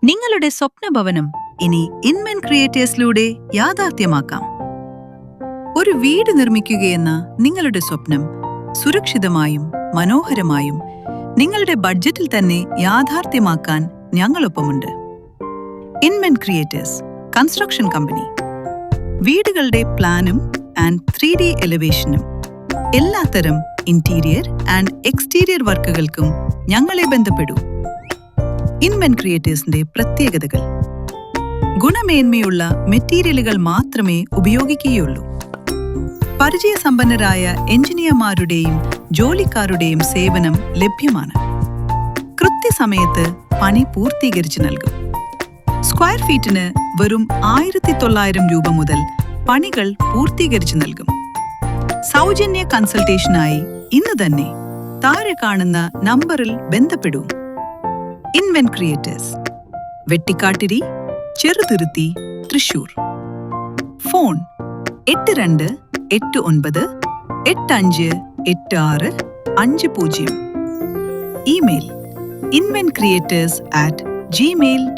നിങ്ങളുടെ സ്വപ്ന ഭവനം ഇനി ഇൻമെൻ ക്രിയേറ്റേഴ്സിലൂടെ യാഥാർത്ഥ്യമാക്കാം. ഒരു വീട് നിർമ്മിക്കുകയെന്ന നിങ്ങളുടെ സ്വപ്നം സുരക്ഷിതമായും മനോഹരമായും നിങ്ങളുടെ ബഡ്ജറ്റിൽ തന്നെ യാഥാർത്ഥ്യമാക്കാൻ ഞങ്ങളൊപ്പമുണ്ട്. ഇൻമെൻ ക്രിയേറ്റേഴ്സ് കൺസ്ട്രക്ഷൻ കമ്പനി. വീടുകളുടെ പ്ലാനും ആൻഡ് 3D എലിവേഷനും എല്ലാത്തരം ഇന്റീരിയർ ആൻഡ് എക്സ്റ്റീരിയർ വർക്കുകൾക്കും ഞങ്ങളെ ബന്ധപ്പെടൂ. ഇൻമെൻ ക്രിയേറ്റേഴ്സിന്റെ പ്രത്യേകതകൾ: ഗുണമേന്മയുള്ള മെറ്റീരിയലുകൾ മാത്രമേ ഉപയോഗിക്കുകയുള്ളൂ. പരിചയസമ്പന്നരായ എഞ്ചിനീയർമാരുടെയും ജോലിക്കാരുടെയും സേവനം ലഭ്യമാണ്. കൃത്യസമയത്ത് പണി പൂർത്തീകരിച്ചു നൽകും. സ്ക്വയർ ഫീറ്റിന് വെറും 1900 രൂപ മുതൽ പണികൾ പൂർത്തീകരിച്ചു നൽകും. സൗജന്യ കൺസൾട്ടേഷനായി ഇന്ന് തന്നെ താഴെ കാണുന്ന നമ്പറിൽ ബന്ധപ്പെടൂ. Inmen creators, Vettikkattiri, Cheruthuruthy, Thrissur. Phone 8289858650. Email inmencreators@gmail.com.